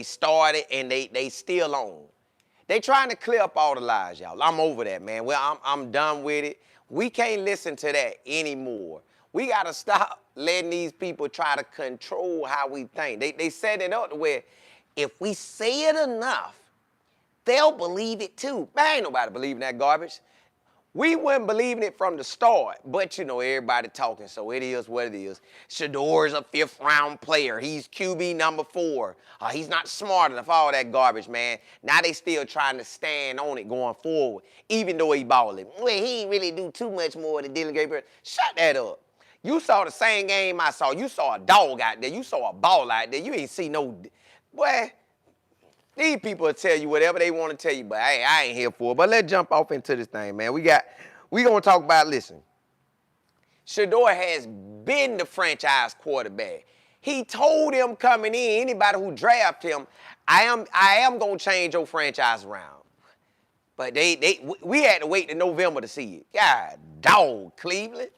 started and they still on. They trying to clear up all the lies, y'all. I'm over that, man. Well, I'm done with it. We can't listen to that anymore. We got to stop letting these people try to control how we think. They set it up to where if we say it enough, they'll believe it too. Man, ain't nobody believing that garbage. We weren't believing it from the start, but you know, everybody talking, so it is what it is. Shador's a 5th-round player. He's QB number 4. He's not smart enough, all that garbage, man. Now they still trying to stand on it going forward, even though he balling. Well, he ain't really do too much more than Dylan Gabriel. Shut that up. You saw the same game I saw. You saw a dog out there. You saw a ball out there. You ain't see no... Boy, these people will tell you whatever they want to tell you, but hey, I ain't here for it. But let's jump off into this thing, man. We gonna talk about, listen, Shador has been the franchise quarterback. He told him coming in, anybody who drafted him, I am gonna change your franchise around. But we had to wait to November to see it. God dog, Cleveland,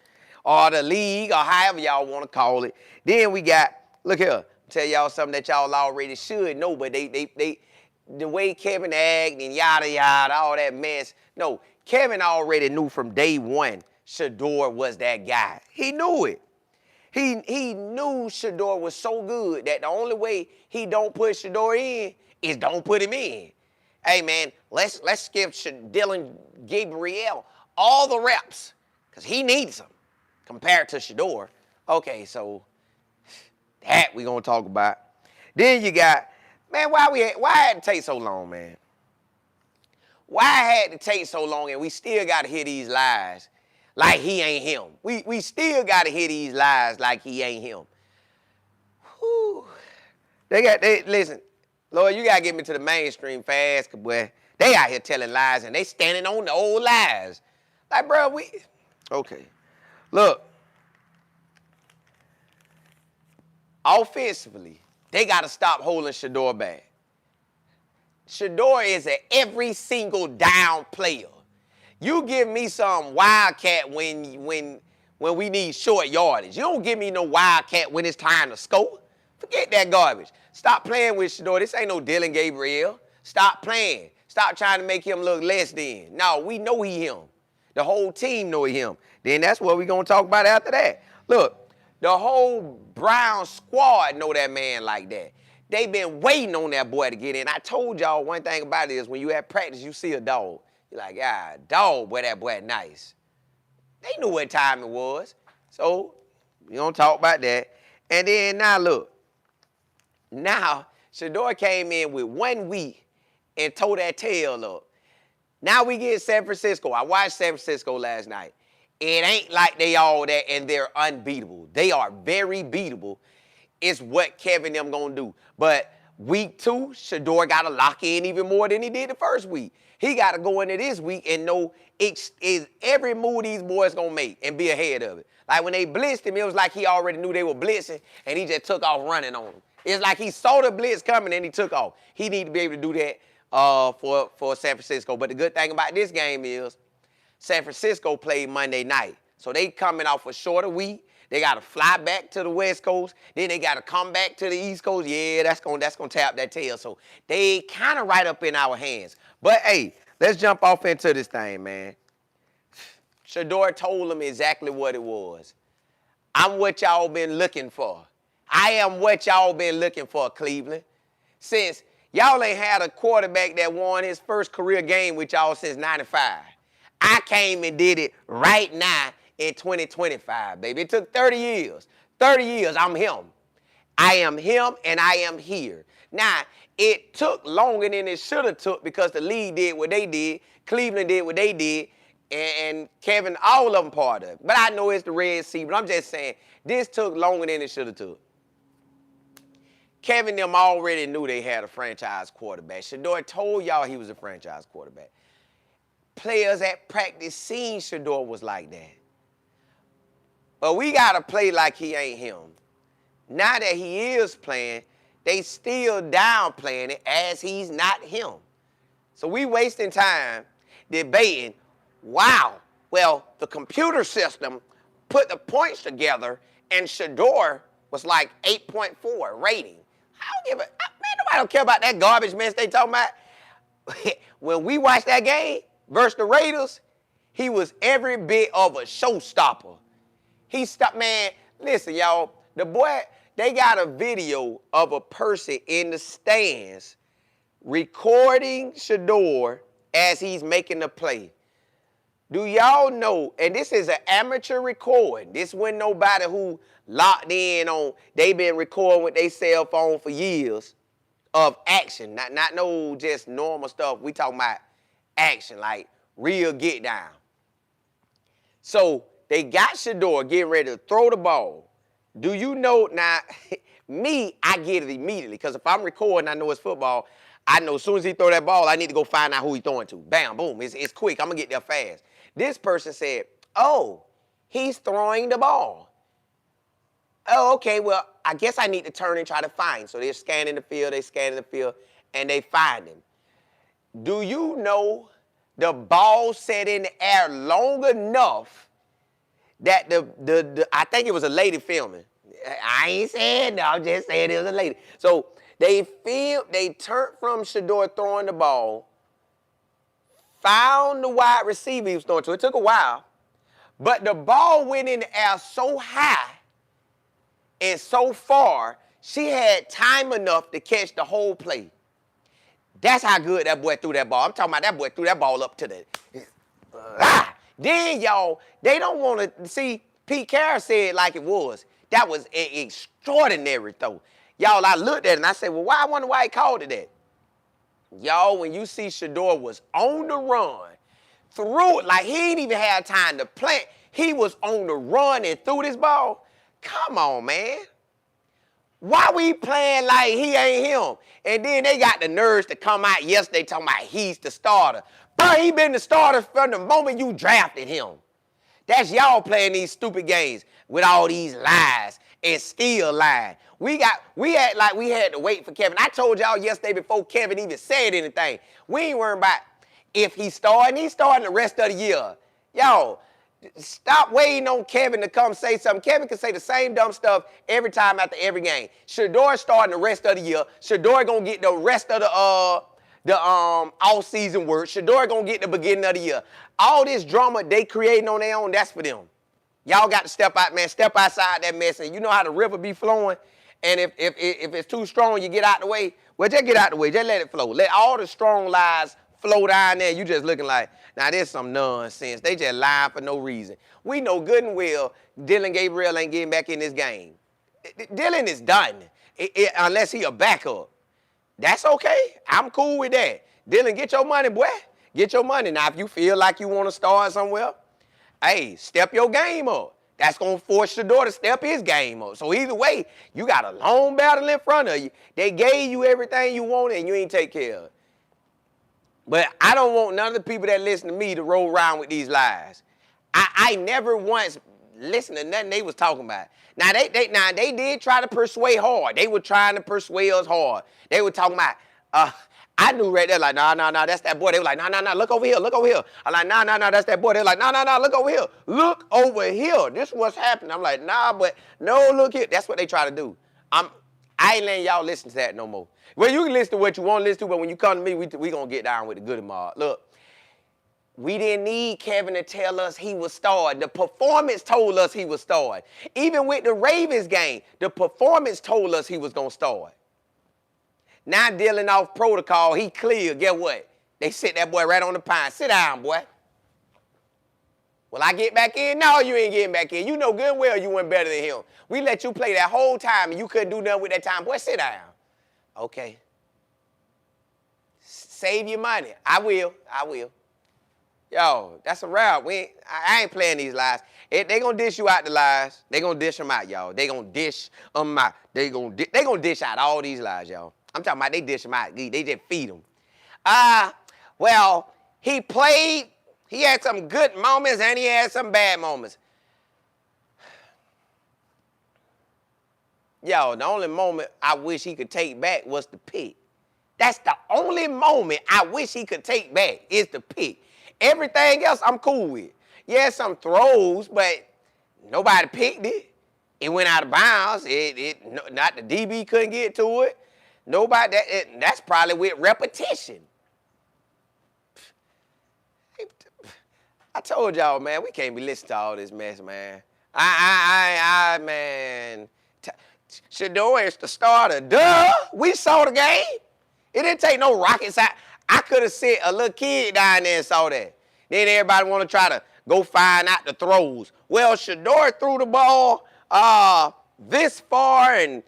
or the league, or however y'all want to call it. Then we got, look here, tell y'all something that y'all already should know, but the way Kevin acted and yada yada, all that mess. No, Kevin already knew from day one Shador was that guy. He knew it. He knew Shador was so good that the only way he don't put Shador in is don't put him in. Hey man, let's give Dylan Gabriel all the reps, because he needs them compared to Shador. Okay, so that we gonna talk about. Then you got, man, why had it take so long, man? Why had it take so long and we still gotta hear these lies like he ain't him? We still gotta hear these lies like he ain't him. Whew. Listen, Lord, you gotta get me to the mainstream fast, cause boy, they out here telling lies and they standing on the old lies. Like, bro, okay. Look, offensively, they got to stop holding Shador back. Shador is an every single down player. You give me some wildcat when we need short yardage. You don't give me no wildcat when it's time to score. Forget that garbage. Stop playing with Shador. This ain't no Dylan Gabriel. Stop playing. Stop trying to make him look less than. No, we know he him. The whole team know him. Then that's what we going to talk about after that. Look. The whole Brown squad know that man like that. They been waiting on that boy to get in. I told y'all one thing about it is when you at practice, you see a dog. You're like, ah, dog, boy, that boy nice. They knew what time it was. So we gonna talk about that. And then now look. Now, Shador came in with 1 week and tore that tail up. Now we get San Francisco. I watched San Francisco last night. It ain't like they all that and they're unbeatable. They are very beatable. It's what Kevin them gonna do. But week 2, Shador got to lock in even more than he did the first week. He got to go into this week and know is every move these boys gonna make and be ahead of it. Like when they blitzed him, it was like he already knew they were blitzing and he just took off running on them. It's like he saw the blitz coming and he took off. He need to be able to do that for San Francisco. But the good thing about this game is San Francisco played Monday night. So they coming off a shorter week. They got to fly back to the West Coast. Then they got to come back to the East Coast. Yeah, that's gonna tap that tail. So they kind of right up in our hands. But, hey, let's jump off into this thing, man. Shador told them exactly what it was. I'm what y'all been looking for. I am what y'all been looking for, Cleveland. Since y'all ain't had a quarterback that won his first career game with y'all since 95. I came and did it right now in 2025, baby. It took 30 years. 30 years, I'm him. I am him and I am here. Now, it took longer than it should have took because the league did what they did, Cleveland did what they did, and Kevin, all of them part of it. But I know it's the Red Sea, but I'm just saying, this took longer than it should have took. Kevin them already knew they had a franchise quarterback. Shador told y'all he was a franchise quarterback. Players at practice seen Shador was like that. But we got to play like he ain't him. Now that he is playing, they still downplaying it as he's not him. So we wasting time debating, wow, well, the computer system put the points together and Shador was like 8.4 rating. don't give a, man, nobody don't care about that garbage mess they talking about. When we watched that game versus the Raiders, he was every bit of a showstopper. He stopped, man, listen, y'all, the boy, they got a video of a person in the stands recording Shador as he's making the play. Do y'all know, and this is an amateur recording. This wasn't nobody who locked in on, they been recording with their cell phone for years of action. Not no just normal stuff. We talking about action, like real get down. So they got Shador getting ready to throw the ball. Do you know, now, me, I get it immediately, because if I'm recording, I know it's football. I know as soon as he throw that ball, I need to go find out who he throwing to. Bam, boom, it's quick. I'm going to get there fast. This person said, oh, he's throwing the ball. Oh, okay, well, I guess I need to turn and try to find. So they're scanning the field, and they find him. Do you know the ball set in the air long enough that I think it was a lady filming. I ain't saying no, I'm just saying it was a lady. So they turned from Shador throwing the ball, found the wide receiver he was throwing to. It took a while, but the ball went in the air so high and so far, she had time enough to catch the whole play. That's how good that boy threw that ball. I'm talking about that boy threw that ball up to the... Then, y'all, they don't want to... See, Pete Carroll said it like it was. That was an extraordinary throw. Y'all, I looked at it and I said, well, I wonder why he called it that. Y'all, when you see Shador was on the run, threw it like he didn't even have time to plant. He was on the run and threw this ball. Come on, man. Why we playing like he ain't him? And then they got the nerves to come out yesterday talking about he's the starter. But he been the starter from the moment you drafted him. That's y'all playing these stupid games with all these lies and still lying. We had like we had to wait for Kevin. I told y'all yesterday before Kevin even said anything. We ain't worrying about if he's starting the rest of the year. Y'all, stop waiting on Kevin to come say something. Kevin can say the same dumb stuff every time after every game. Shador starting the rest of the year. Shador gonna get the rest of the all-season work. Shador gonna get the beginning of the year. All this drama they creating on their own, that's for them. Y'all got to step out, man. Step outside that mess. And you know how the river be flowing. And if it's too strong, you get out the way. Well, just get out the way. Just let it flow. Let all the strong lies flow down there. You just looking like, now there's some nonsense. They just lying for no reason. We know good and well Dylan Gabriel ain't getting back in this game. Dylan is done, unless he a backup. That's okay. I'm cool with that. Dylan, get your money, boy. Get your money. Now, if you feel like you want to start somewhere, hey, step your game up. That's going to force Shador to step his game up. So either way, you got a long battle in front of you. They gave you everything you wanted and you ain't take care of it. But I don't want none of the people that listen to me to roll around with these lies. I never once listened to nothing they was talking about. Now, they did try to persuade hard. They were trying to persuade us hard. They were talking about, I knew right there, like, nah, that's that boy. They were like, nah, look over here. I'm like, nah, that's that boy. They're like, nah, look over here. Look over here. This is what's happening. I'm like, nah, but no, look here. That's what they try to do. I ain't letting y'all listen to that no more. Well, you can listen to what you want to listen to, but when you come to me, we going to get down with the good tomorrow. Look, we didn't need Kevin to tell us he was starting. The performance told us he was starting. Even with the Ravens game, the performance told us he was going to start. Now dealing off protocol, he clear. Guess what? They sit that boy right on the pine. Sit down, boy. Will I get back in? No, you ain't getting back in. You know good and well you weren't better than him. We let you play that whole time and you couldn't do nothing with that time. Boy, sit down. Okay. Save your money. I will. Yo, that's a wrap. I ain't playing these lies. They gonna dish you out the lies. They gonna dish them out, y'all. They gonna dish them out. They gonna dish out all these lies, y'all. I'm talking about they dish them out. They just feed them. Well, he played. He had some good moments and he had some bad moments. Yo, the only moment I wish he could take back was the pick. That's the only moment I wish he could take back is the pick. Everything else I'm cool with. Yeah, some throws, but nobody picked it. It went out of bounds. Not the DB couldn't get to it. Nobody, that's probably with repetition. I told y'all, man, we can't be listening to all this mess, man. Man. Shador is the starter. Duh, we saw the game. It didn't take no rocket science. I could have sent a little kid down there and saw that. Then everybody want to try to go find out the throws. Well, Shador threw the ball this far, and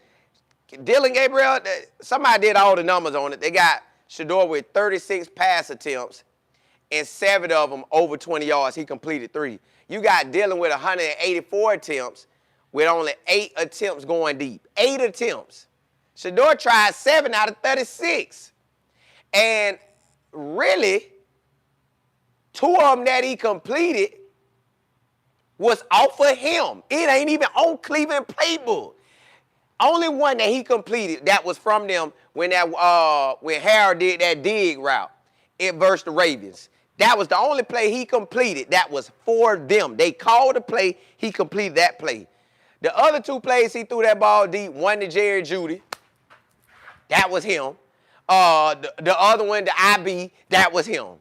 Dylan Gabriel, somebody did all the numbers on it. They got Shador with 36 pass attempts, and 7 of them over 20 yards. He completed 3. You got Dylan with 184 attempts with only 8 attempts going deep. 8 attempts. Shador tried 7 out of 36. And really, 2 of them that he completed was off of him. It ain't even on Cleveland playbook. Only one that he completed that was from them when Harold did that dig route versus the Ravens. That was the only play he completed that was for them. They called the play, he completed that play. The other 2 plays he threw that ball deep, one to Jerry Jeudy, that was him. The other one, the IB, that was him.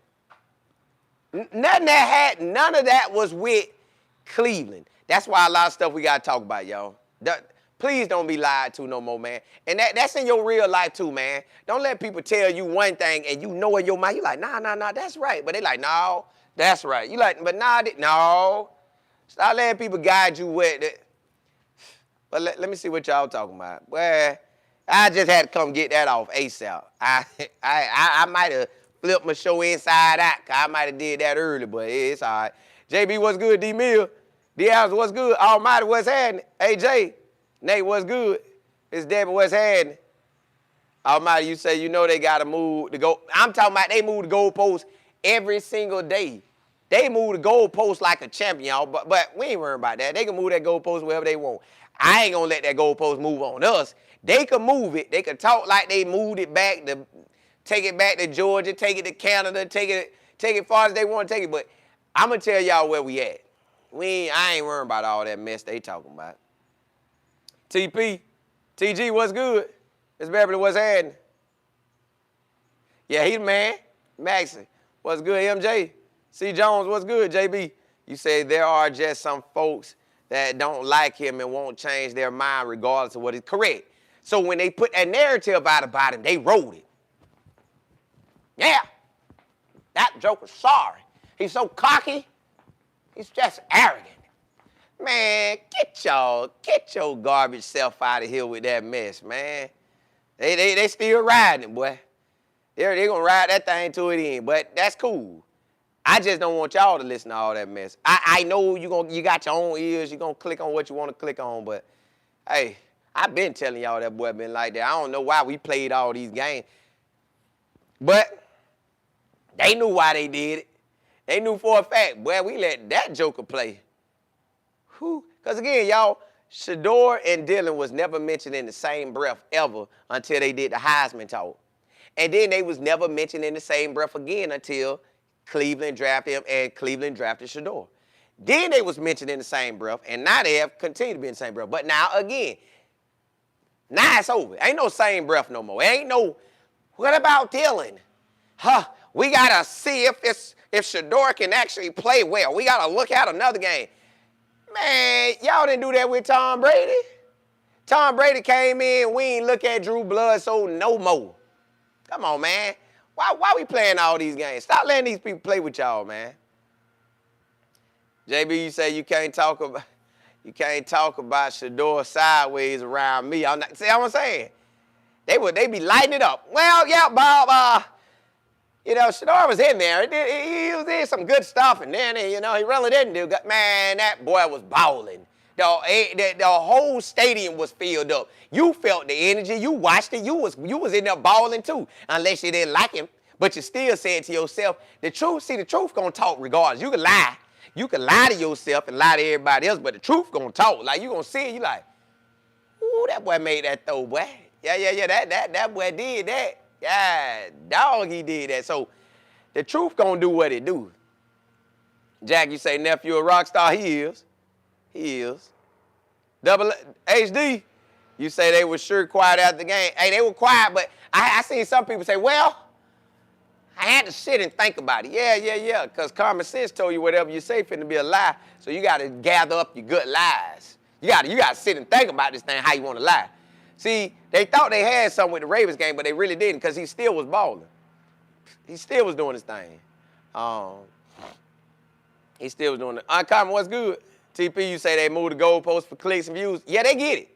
None of that was with Cleveland. That's why a lot of stuff we got to talk about, y'all. Please don't be lied to no more, man. And that's in your real life too, man. Don't let people tell you one thing and you know in your mind, you like, nah, that's right. But they like, no, that's right. You like, but nah, no. Stop letting people guide you with it. But let me see what y'all talking about. Well, I just had to come get that off ASAP. I might have flipped my show inside out. I might have did that early, but it's all right. JB, what's good? D-Mill. D-House, what's good? Almighty, what's happening? AJ. Nate, what's good? It's Debbie, what's happening? Almighty, you say you know they got to move the goal. I'm talking about they move the goalposts every single day. They move the goalposts like a champion, y'all, but we ain't worrying about that. They can move that goalpost wherever they want. I ain't going to let that goalpost move on us. They can move it. They can talk like they moved it back, take it back to Georgia, take it to Canada, take it far as they want to take it. But I'm going to tell y'all where we at. I ain't worrying about all that mess they talking about. TP, TG, what's good? Miss Beverly, what's happening? Yeah, he the man. Maxie, what's good? MJ, C. Jones, what's good? JB, you say there are just some folks that don't like him and won't change their mind regardless of what is correct. So when they put that narrative out about him, they wrote it. Yeah, that joker's sorry. He's so cocky. He's just arrogant. Man, get your garbage self out of here with that mess, man. They still riding it, boy. They're going to ride that thing to it in, but that's cool. I just don't want y'all to listen to all that mess. I know you got your own ears. You're going to click on what you want to click on, but, hey, I've been telling y'all that boy been like that. I don't know why we played all these games, but they knew why they did it. They knew for a fact, boy, we let that joker play. Because, again, y'all, Shador and Dylan was never mentioned in the same breath ever until they did the Heisman talk. And then they was never mentioned in the same breath again until Cleveland drafted him and Cleveland drafted Shador. Then they was mentioned in the same breath, and now they have continued to be in the same breath. But now, again, now it's over. Ain't no same breath no more. Ain't no, what about Dylan? We got to see if Shador can actually play well. We got to look at another game. Man, y'all didn't do that with Tom Brady. Tom Brady came in, we ain't look at Drew Bledsoe no more. Come on, man. Why we playing all these games? Stop letting these people play with y'all, man. JB, you say you can't talk about Shador sideways around me. See what I'm saying? They be lighting it up. Well, yeah, Bob, Shador was in there. He did some good stuff, and then, he really didn't do good. Man, that boy was balling. The whole stadium was filled up. You felt the energy. You watched it. You was in there balling too, unless you didn't like him. But you still said to yourself, the truth gonna talk regardless. You can lie. You can lie to yourself and lie to everybody else, but the truth gonna talk. Like, you gonna see it, you like, ooh, that boy made that throw, boy. Yeah, that boy did that. Yeah, dog, he did that. So the truth gonna do what it do. Jack, you say nephew a rock star? He is. Double HD. You say they were sure quiet after the game. Hey, they were quiet, but I seen some people say, well, I had to sit and think about it. Yeah, because common sense told you whatever you say finna be a lie, so you got to gather up your good lies. You got to sit and think about this thing, how you want to lie. See, they thought they had something with the Ravens game, but they really didn't because he still was balling. He still was doing his thing. He still was doing it. Uncommon, what's good? TP, you say they moved the goalposts for clicks and views. Yeah, they get it.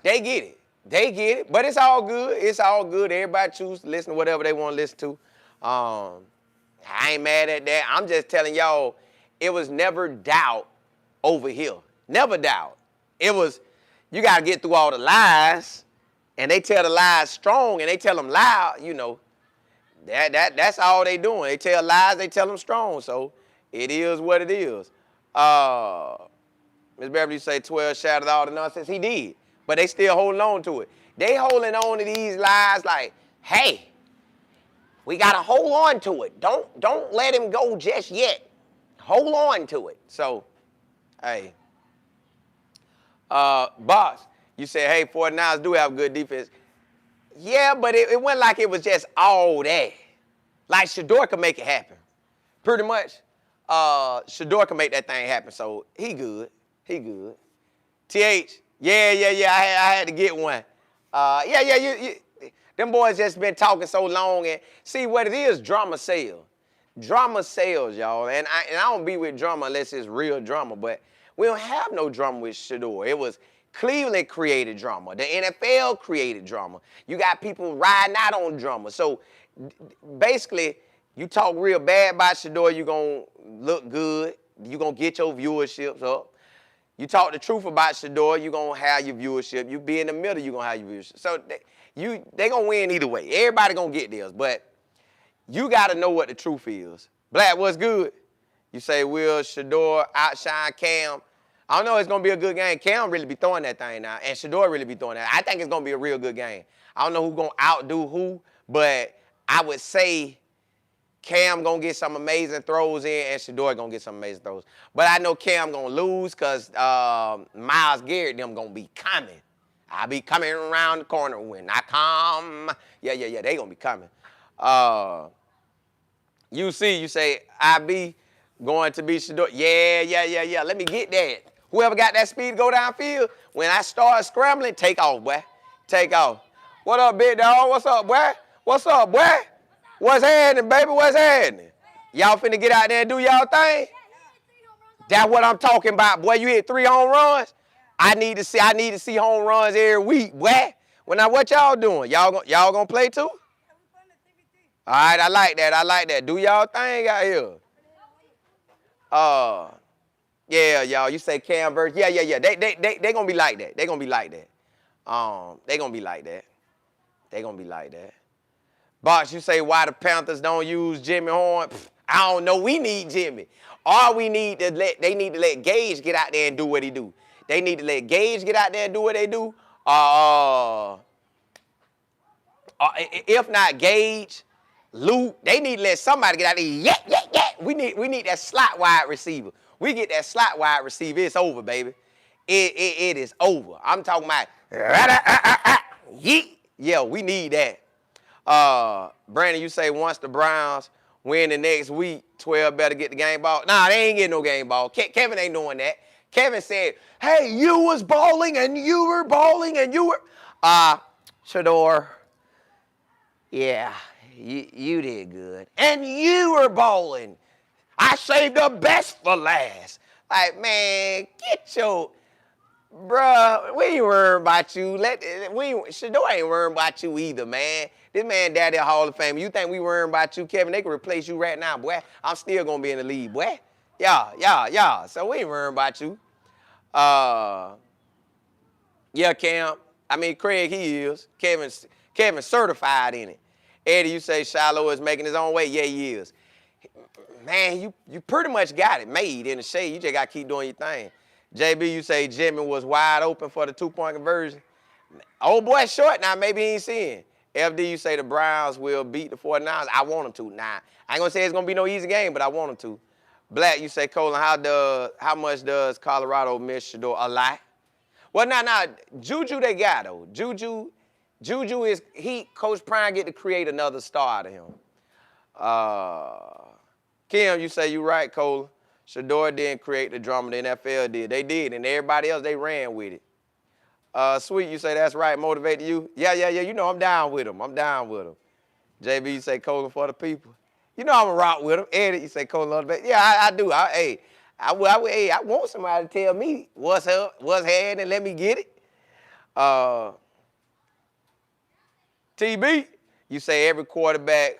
They get it. They get it. But it's all good. It's all good. Everybody choose to listen to whatever they want to listen to. I ain't mad at that. I'm just telling y'all, it was never doubt over here. Never doubt. It was, you got to get through all the lies, and they tell the lies strong, and they tell them loud, you know. That's all they doing. They tell lies, they tell them strong. So it is what it is. Ms. Beverly, you say 12 shattered all the nonsense. He did. But they still holding on to it. They holding on to these lies like, hey, we got to hold on to it. Don't let him go just yet. Hold on to it. So, hey. Boss, you said, hey, 49ers do have good defense. Yeah, but it went like it was just all that. Like Shador could make it happen. Pretty much, Shador can make that thing happen. So he good. He good. TH, yeah. I had to get one. Them boys just been talking so long. And see what it is, drama sells. Drama sells, y'all. And I don't be with drama unless it's real drama. But we don't have no drama with Shador. It was Cleveland created drama. The NFL created drama. You got people riding out on drama. So basically, you talk real bad about Shador, you're going to look good. You're going to get your viewerships up. You talk the truth about Shador, you're going to have your viewership. You be in the middle, you're going to have your viewership. So they going to win either way. Everybody going to get theirs. But you got to know what the truth is. Black, what's good? You say, will Shador outshine Cam? I don't know, it's going to be a good game. Cam really be throwing that thing now, and Shador really be throwing that. I think it's going to be a real good game. I don't know who's going to outdo who, but I would say Cam going to get some amazing throws in, and Shador going to get some amazing throws. But I know Cam going to lose because Myles Garrett them going to be coming. I'll be coming around the corner when I come. Yeah, they going to be coming. You say, I be going to be Shador. Yeah. Let me get that. Whoever got that speed to go downfield, when I start scrambling, take off, boy. Take off. What up, big dog? What's up, boy? What's up, boy? What's happening, baby? What's happening? Y'all finna get out there and do y'all thing? That's what I'm talking about, boy. You hit 3 home runs? I need to see home runs every week, boy. Well, now what y'all doing? Y'all gonna play too? All right, I like that. Do y'all thing out here. Yeah, y'all. You say Cam versus. Yeah. They gonna be like that. They gonna be like that. They gonna be like that. Box, you say why the Panthers don't use Jimmy Horn? I don't know. We need Jimmy. Or they need to let Gage get out there and do what he do. They need to let Gage get out there and do what they do. If not Gage, Luke, they need to let somebody get out there. Yeah. We need that slot wide receiver. We get that slot wide receiver, it's over, baby. It is over. I'm talking about, yeah, we need that. Brandon, you say once the Browns win the next week, 12 better get the game ball. Nah, they ain't getting no game ball. Kevin ain't doing that. Kevin said, hey, you was balling and you were balling and you were. Shador, yeah, you did good. And you were balling. I saved the best for last. Like, man, get your, bruh, we ain't worried about you. Shador ain't worried about you either, man. This man daddy a Hall of Fame. You think we worried about you, Kevin? They can replace you right now, boy. I'm still going to be in the league, boy. Yeah. So we ain't worried about you. Yeah, Craig, he is. Kevin's certified in it. Eddie, you say Shiloh is making his own way. Yeah, he is. Man, you pretty much got it made in the shade. You just got to keep doing your thing. JB, you say Jimmy was wide open for the 2-point conversion. Old boy short now, maybe he ain't seeing. FD, you say the Browns will beat the 49ers. I want them to. Nah, I ain't going to say it's going to be no easy game, but I want them to. Black, you say, Colin, how much does Colorado miss Shador? A lot. Well, now, Juju they got, though. Juju is, Coach Prime get to create another star out of him. Kim, you say you right, Cole. Shador didn't create the drama, the NFL did. They did, and everybody else, they ran with it. Sweet, you say that's right, motivated you? Yeah, you know I'm down with him. JB, you say Cole for the people. You know I'm a rock with him. Eddie, you say Cole love the baby. Yeah, I do. I want somebody to tell me what's up, what's happening, and let me get it. TB, you say every quarterback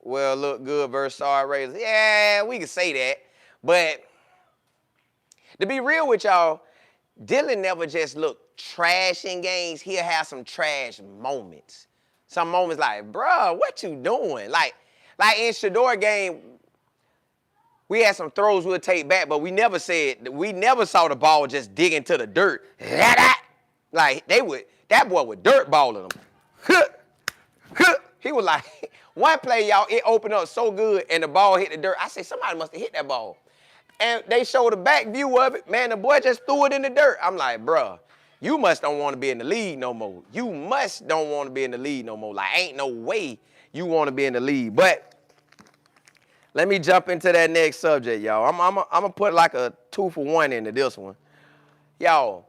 will look good versus sorry Raiders. Yeah, we can say that. But to be real with y'all, Dylan never just looked trash in games. He'll have some trash moments. Some moments like, bruh, what you doing? Like in Shador game, we had some throws we'll take back, but we never saw the ball just dig into the dirt. Like that boy was dirt balling them. He was like, one play, y'all, it opened up so good and the ball hit the dirt. I said, somebody must have hit that ball. And they showed a back view of it. Man, the boy just threw it in the dirt. I'm like, bruh, you must don't want to be in the league no more. You must don't want to be in the league no more. Like, ain't no way you want to be in the league. But let me jump into that next subject, y'all. I'm going to put like a 2-for-1 into this one. Y'all,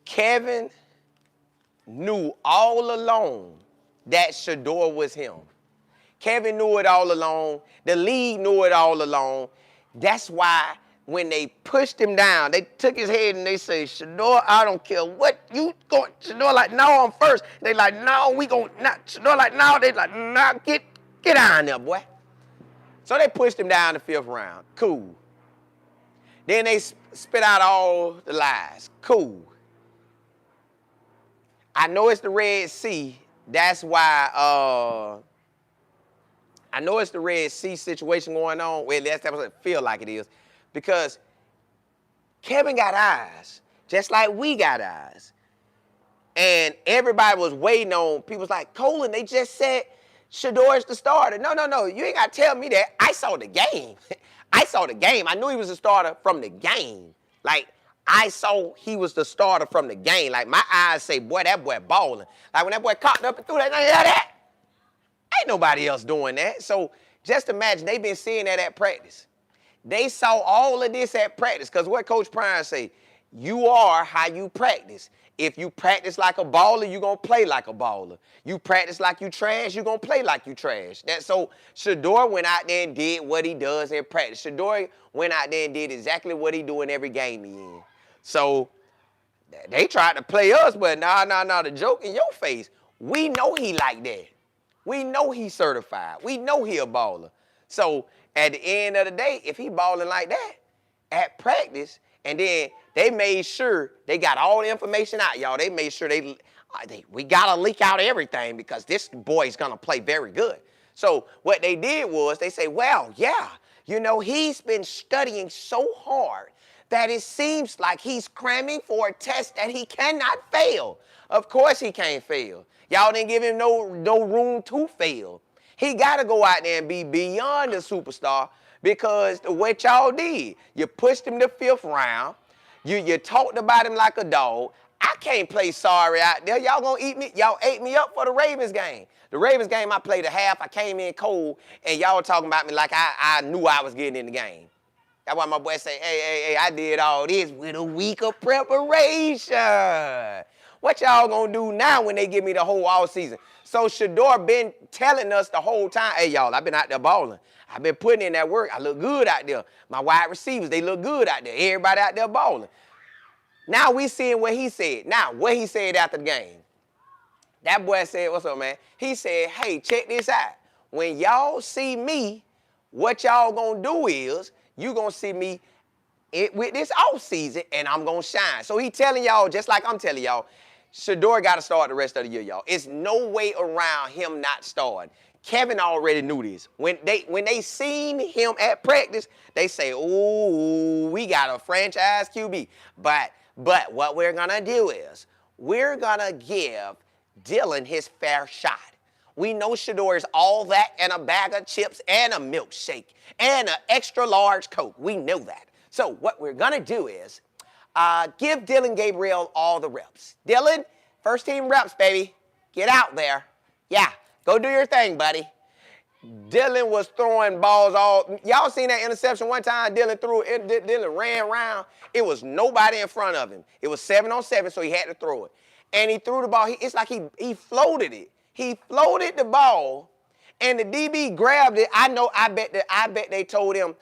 Kevin knew all along that Shador was him. Kevin knew it all along. The league knew it all along. That's why when they pushed him down, they took his head and they say, Shador, I don't care what you going. Shador like, no, I'm first. They like, no, we going not. Shador like, no. They like, nah, get down there, boy. So they pushed him down the 5th round. Cool. Then they spit out all the lies. Cool. I know it's the Red Sea. That's why I know it's the Red Sea situation going on. Well, that's what it feel like it is. Because Kevin got eyes, just like we got eyes. And everybody was waiting on, people was like, Colin, they just said Shador's the starter. No, you ain't got to tell me that. I saw the game. I knew he was the starter from the game. Like, I saw he was the starter from the game. Like, my eyes say, boy, that boy balling. Like, when that boy caught up and threw that, ain't nobody else doing that. So just imagine, they've been seeing that at practice. They saw all of this at practice because what Coach Prime say, you are how you practice. If you practice like a baller, you're going to play like a baller. You practice like you trash, you're going to play like you trash. So Shador went out there and did what he does in practice. Shador went out there and did exactly what he do in every game he in. So they tried to play us, but nah, the joke in your face. We know he like that. We know he's certified. We know he a baller. So at the end of the day, if he balling like that at practice, and then they made sure they got all the information out, y'all. They made sure we got to leak out everything because this boy's going to play very good. So what they did was they say, well, yeah, you know, he's been studying so hard that it seems like he's cramming for a test that he cannot fail. Of course he can't fail. Y'all didn't give him no room to fail. He got to go out there and be beyond a superstar because what y'all did, you pushed him to 5th round. You talked about him like a dog. I can't play sorry out there. Y'all gonna eat me? Y'all ate me up for the Ravens game. The Ravens game, I played a half. I came in cold, and y'all talking about me like I knew I was getting in the game. That's why my boy say, hey, I did all this with a week of preparation. What y'all gonna do now when they give me the whole all season? So Shador been telling us the whole time, hey, y'all, I've been out there balling. I've been putting in that work. I look good out there. My wide receivers, they look good out there. Everybody out there balling. Now we seeing what he said. Now, what he said after the game. That boy said, what's up, man? He said, hey, check this out. When y'all see me, what y'all gonna do is you gonna see me with this offseason, and I'm gonna shine. So he telling y'all, just like I'm telling y'all, Shador got to start the rest of the year, y'all. It's no way around him not starting. Kevin already knew this. When they seen him at practice, they say, ooh, we got a franchise QB. But what we're going to do is we're going to give Dylan his fair shot. We know Shador is all that and a bag of chips and a milkshake and an extra large Coke. We know that. So what we're going to do is Give Dylan Gabriel all the reps. Dylan, first team reps, baby. Get out there. Yeah, go do your thing, buddy. Dylan was throwing balls all. Y'all seen that interception one time? Dylan threw it. Dylan ran around. It was nobody in front of him. It was 7-on-7, so he had to throw it. And he threw the ball. It's like he floated it. He floated the ball, and the DB grabbed it. I bet they told him,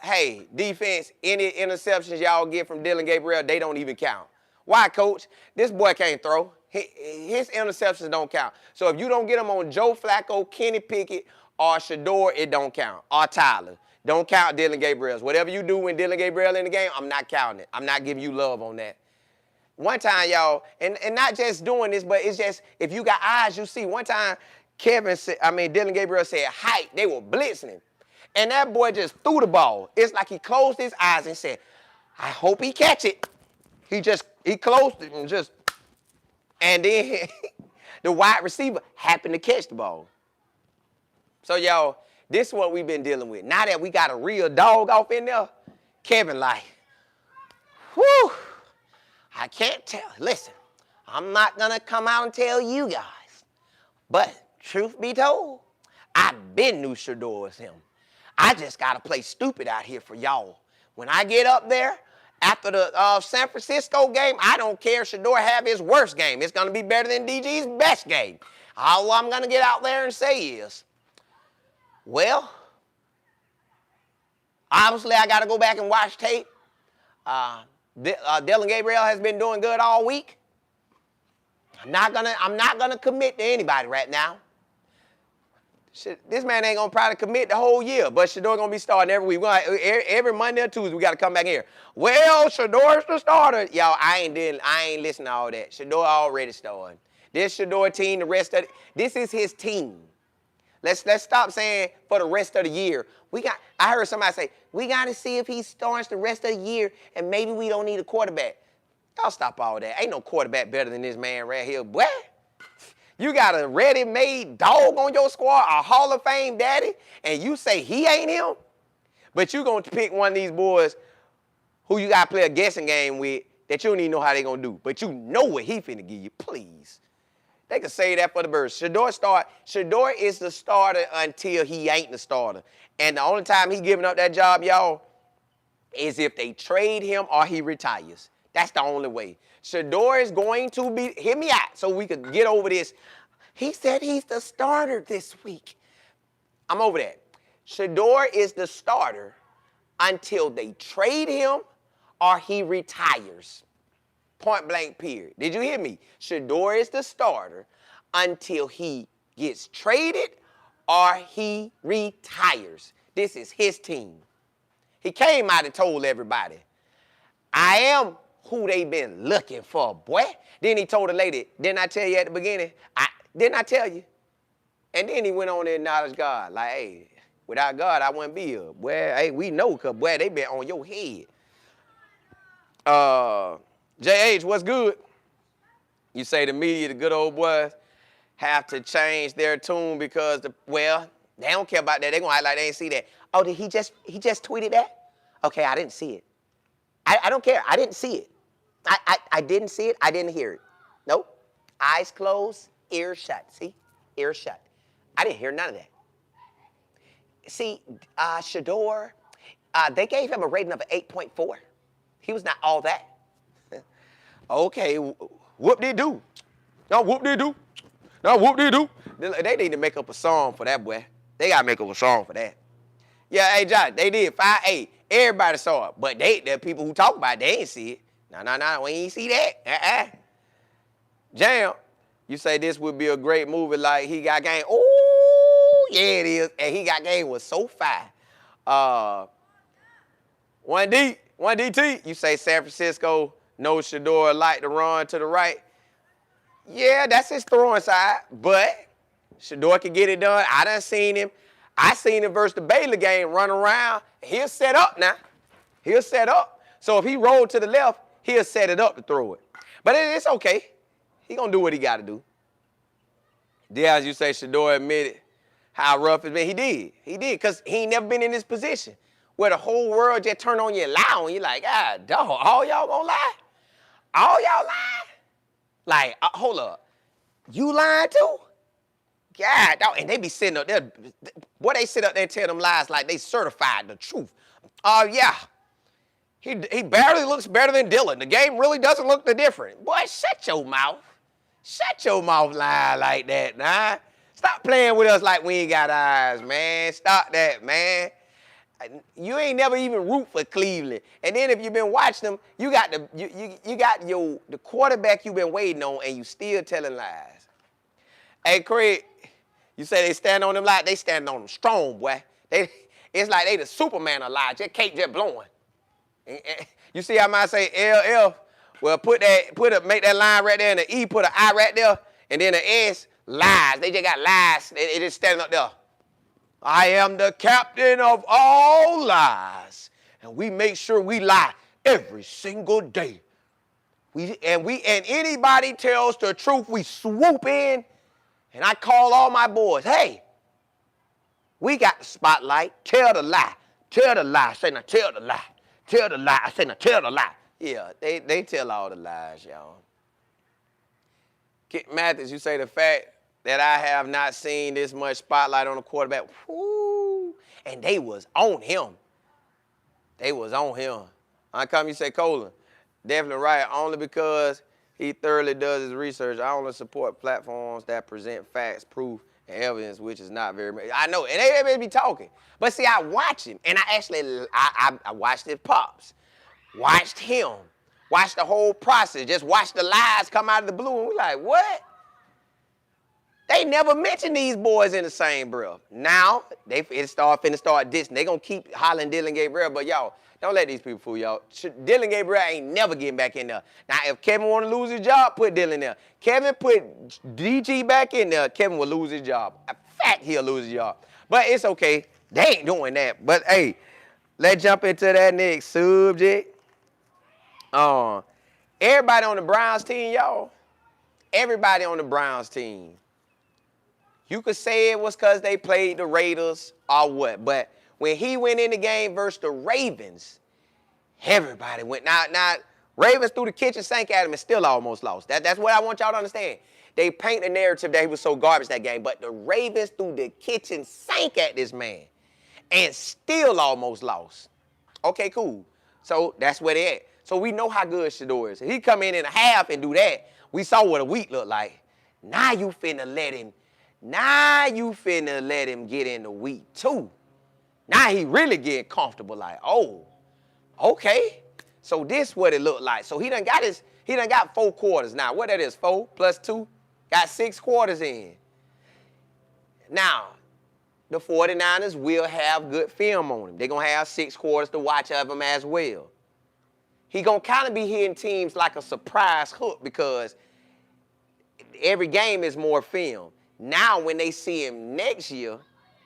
hey, defense, any interceptions y'all get from Dylan Gabriel, they don't even count. Why, coach? This boy can't throw. His interceptions don't count. So if you don't get them on Joe Flacco, Kenny Pickett, or Shador, it don't count. Or Tyler. Don't count Dylan Gabriel's. Whatever you do when Dylan Gabriel in the game, I'm not counting it. I'm not giving you love on that. One time, y'all, and not just doing this, but it's just, if you got eyes, you see. One time, Dylan Gabriel said, height. They were blitzing him. And that boy just threw the ball. It's like he closed his eyes and said, I hope he catch it. He closed it and then the wide receiver happened to catch the ball. So, y'all, this is what we've been dealing with. Now that we got a real dog off in there, Kevin like, whew, I can't tell. Listen, I'm not going to come out and tell you guys. But truth be told, I've been knew Shador was him. I just got to play stupid out here for y'all. When I get up there, after the San Francisco game, I don't care if Shador have his worst game. It's going to be better than DG's best game. All I'm going to get out there and say is, well, obviously I got to go back and watch tape. Dylan Gabriel has been doing good all week. I'm not gonna commit to anybody right now. This man ain't gonna probably commit the whole year, but Shador gonna be starting every week. Every Monday or Tuesday, we gotta come back here. Well, Shador's the starter. Y'all, I ain't listening to all that. Shador already started. This Shador team, this is his team. Let's stop saying for the rest of the year. I heard somebody say, we gotta see if he starts the rest of the year and maybe we don't need a quarterback. Y'all stop all that. Ain't no quarterback better than this man right here. What? You got a ready-made dog on your squad, a Hall of Fame daddy, and you say he ain't him? But you going to pick one of these boys who you got to play a guessing game with that you don't even know how they going to do. But you know what he finna give you. Please. They can say that for the birds. Shador is the starter until he ain't the starter. And the only time he giving up that job, y'all, is if they trade him or he retires. That's the only way. Shador is going to be, hear me out so we could get over this. He said he's the starter this week. I'm over that. Shador is the starter until they trade him or he retires. Point blank period. Did you hear me? Shador is the starter until he gets traded or he retires. This is his team. He came out and told everybody, I am who they been looking for, boy. Then he told the lady, didn't I tell you at the beginning? Didn't I tell you? And then he went on to acknowledge God. Like, hey, without God, I wouldn't be here. Boy, hey, we know, because, boy, they been on your head. JH, what's good? You say the media, the good old boys, have to change their tune because, they don't care about that. They going to act like they ain't see that. Oh, did he just tweeted that? Okay, I didn't see it. I don't care. I didn't see it. I didn't see it. I didn't hear it. Nope. Eyes closed, ears shut. See? Ears shut. I didn't hear none of that. See, Shador, they gave him a rating of an 8.4. He was not all that. Okay, whoop-de-doo. No, whoop-de-doo. No, whoop-de-doo. They need to make up a song for that, boy. They got to make up a song for that. Yeah, hey, Josh, they did 5-8. Everybody saw it, but the people who talk about it, they ain't see it. No, we ain't see that. Jam, you say this would be a great movie like He Got Game. Oh, yeah, it is. And He Got Game was so fire. 1DT, you say San Francisco knows Shador like to run to the right. Yeah, that's his throwing side, but Shador can get it done. I done seen him. I seen him versus the Baylor game run around. He'll set up now. He'll set up. So if he rolled to the left, he'll set it up to throw it. But it's okay. He going to do what he got to do. As you say, Shador admitted how rough it's been. He did. He did, because he ain't never been in this position. where the whole world just turn on you and lie on you. Like, God, dog, all y'all gonna lie? All y'all lie? Like, hold up. You lying too? God, dog. And they be sitting up there. Boy, they sit up there and tell them lies like they certified the truth. Yeah. He barely looks better than Dylan. The game really doesn't look the different. Boy, shut your mouth. Shut your mouth lying like that, nah. Stop playing with us like we ain't got eyes, man. Stop that, man. You ain't never even root for Cleveland. And then if you've been watching them, you got the quarterback you've been waiting on, and you still telling lies. Hey, Craig, you say they stand on them lies. They stand on them strong, boy. It's like they the Superman of lies. That cake just blowing. You see how I might say LF? Well, make that line right there, and the E, put an I right there, and then the S, lies. They just got lies. They just standing up there. I am the captain of all lies, and we make sure we lie every single day. And anybody tells the truth, we swoop in, and I call all my boys, hey, we got the spotlight. Tell the lie. Tell the lie. Say, now tell the lie. Tell the lie. I say, now tell the lie. Yeah, they tell all the lies, y'all. Mathis, you say the fact that I have not seen this much spotlight on a quarterback. Whoo, and they was on him. They was on him. How come you say Colin? Definitely right, only because he thoroughly does his research. I only support platforms that present facts, proof, and evidence, which is not very much. I know, and they be talking. But see, I watch him, and I watched his pops. Watched him. Watched the whole process. Just watched the lies come out of the blue, and we like, what? They never mentioned these boys in the same breath. Now, finna start dissing. They gonna keep hollering Dylan Gabriel, but y'all, don't let these people fool y'all. Dylan Gabriel ain't never getting back in there. Now, if Kevin want to lose his job, put Dylan there. Kevin put DG back in there, Kevin will lose his job. In fact, he'll lose his job. But it's okay. They ain't doing that. But, hey, let's jump into that next subject. Everybody on the Browns team, y'all, everybody on the Browns team, you could say it was because they played the Raiders or what, but when he went in the game versus the Ravens, everybody went. Now Ravens threw the kitchen sink at him and still almost lost. That's what I want y'all to understand. They paint the narrative that he was so garbage that game, but the Ravens threw the kitchen sink at this man and still almost lost. Okay, cool. So that's where they at. So we know how good Shador is. If he come in a half and do that, we saw what a week looked like. Now you finna let him get in the week 2. Now he really getting comfortable, like, oh, okay. So this what it looked like. So he done got 4 quarters now. What that is, 4 plus 2? Got 6 quarters in. Now, the 49ers will have good film on him. They're going to have 6 quarters to watch of him as well. He going to kind of be hitting teams like a surprise hook because every game is more film. Now, when they see him next year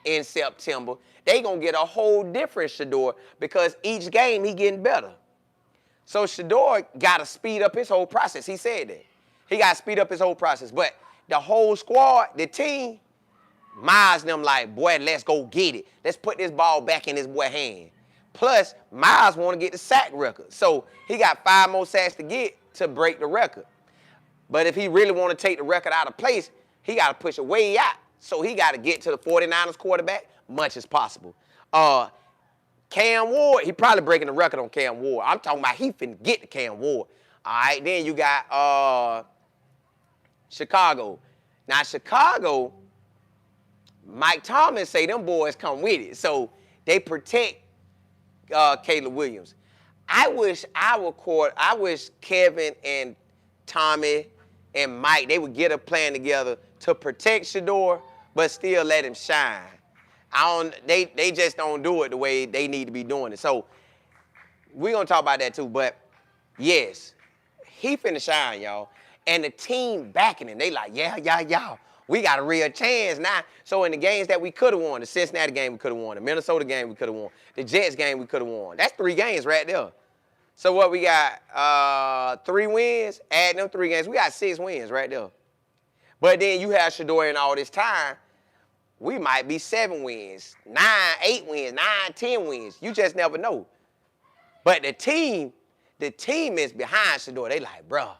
in September, they going to get a whole different Shador because each game he getting better. So Shador got to speed up his whole process. He said that. He got to speed up his whole process. But the whole squad, the team, Miles them like, boy, let's go get it. Let's put this ball back in this boy's hand. Plus, Miles want to get the sack record. So he got 5 more sacks to get to break the record. But if he really want to take the record out of place, he got to push it way out. So he got to get to the 49ers quarterback much as possible. Cam Ward, he probably breaking the record on Cam Ward. I'm talking about he finna get to Cam Ward. All right, then you got Chicago. Now, Chicago, Mike Thomas say them boys come with it. So they protect Caleb Williams. I wish Kevin and Tommy and Mike, they would get a plan together to protect Shador, but still let him shine. They just don't do it the way they need to be doing it. So we're going to talk about that too. But, yes, he finna shine, y'all. And the team backing him. They like, yeah. We got a real chance now. So in the games that we could have won, the Cincinnati game we could have won, the Minnesota game we could have won, the Jets game we could have won. That's 3 games right there. So what we got, 3 wins, add them 3 games. We got 6 wins right there. But then you have Shador in all this time. we might be 7 wins, 9, 8 wins, 9, 10 wins. You just never know. But the team is behind Shador. They like, bro,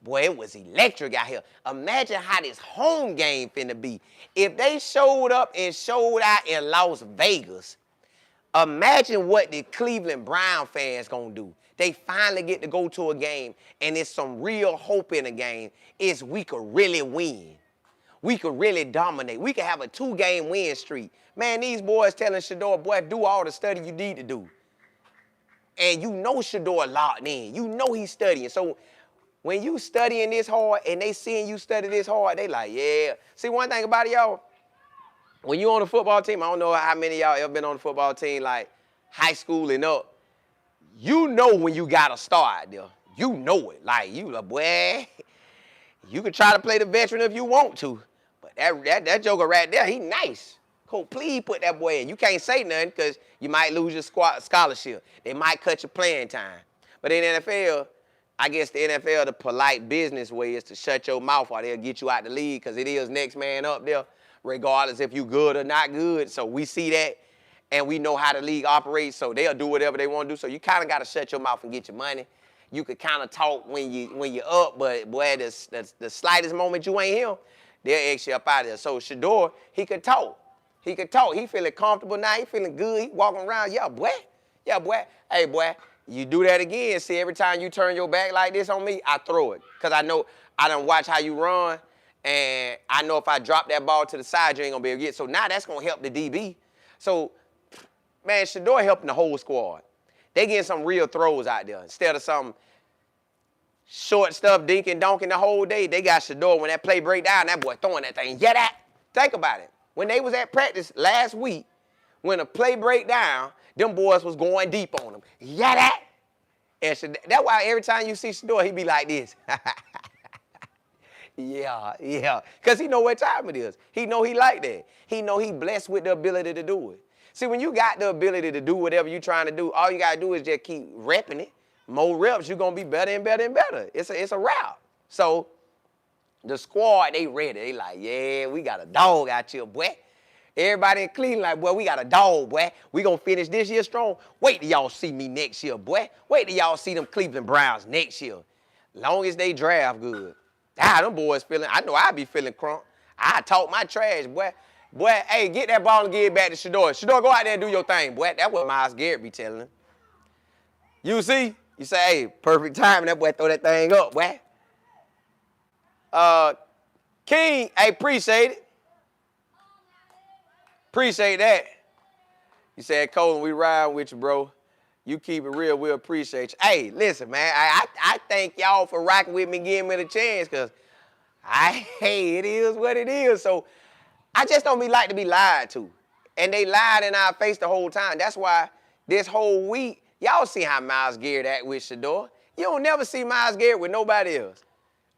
boy, it was electric out here. Imagine how this home game finna be. If they showed up and showed out in Las Vegas, imagine what the Cleveland Brown fans gonna do. They finally get to go to a game, and there's some real hope in the game. Is we could really win. We could really dominate. We could have a 2-game win streak. Man, these boys telling Shador, boy, do all the study you need to do. And you know Shador locked in. You know he's studying. So when you studying this hard and they seeing you study this hard, they like, yeah. See, one thing about it, y'all, when you on a football team, I don't know how many of y'all ever been on a football team, like high school and up. You know when you got to start there. You know it. Like, you like, boy, you can try to play the veteran if you want to. But that joker right there, he nice. Coach, please put that boy in. You can't say nothing because you might lose your scholarship. They might cut your playing time. But in the NFL, I guess the NFL, the polite business way is to shut your mouth or they'll get you out the league because it is next man up there, regardless if you good or not good. So we see that, and we know how the league operates, so they'll do whatever they want to do. So you kind of got to shut your mouth and get your money. You could kind of talk when you're up, but boy, the slightest moment you ain't him, they'll X you up out of there. So Shador, he could talk. He could talk. He feeling comfortable now. He feeling good. He walking around. Yeah, boy. Yeah, boy. Hey, boy, you do that again. See, every time you turn your back like this on me, I throw it. Because I know I done watch how you run, and I know if I drop that ball to the side, you ain't going to be able to get it. So now that's going to help the DB. So, man, Shador helping the whole squad. They getting some real throws out there. Instead of some short stuff, dinking, donking the whole day, they got Shador. When that play break down, that boy throwing that thing. Yeah, that. Think about it. When they was at practice last week, when a play break down, them boys was going deep on them. Yeah, that. And that's why every time you see Shador, he be like this. yeah. Because he know what time it is. He know he like that. He know he blessed with the ability to do it. See, when you got the ability to do whatever you trying to do, all you got to do is just keep repping it. More reps, you're going to be better and better and better. It's a route. So the squad, they ready. They like, yeah, we got a dog out here, boy. Everybody in Cleveland like, boy, we got a dog, boy. We going to finish this year strong. Wait till y'all see me next year, boy. Wait till y'all see them Cleveland Browns next year. Long as they draft good. Them boys feeling, I know I be feeling crunk. I talk my trash, boy. Boy, hey, get that ball and get it back to Shador. Shador, go out there and do your thing, boy. That's what Myles Garrett be telling him. You see? You say, hey, perfect time, and that boy throw that thing up, boy. King, hey, appreciate it. Appreciate that. You said, Colin, we ride with you, bro. You keep it real, we appreciate you. Hey, listen, man, I thank y'all for rocking with me and giving me the chance, because hey, it is what it is. So I just don't like to be lied to. And they lied in our face the whole time. That's why this whole week, y'all see how Myles Garrett act with Shador. You don't never see Myles Garrett with nobody else.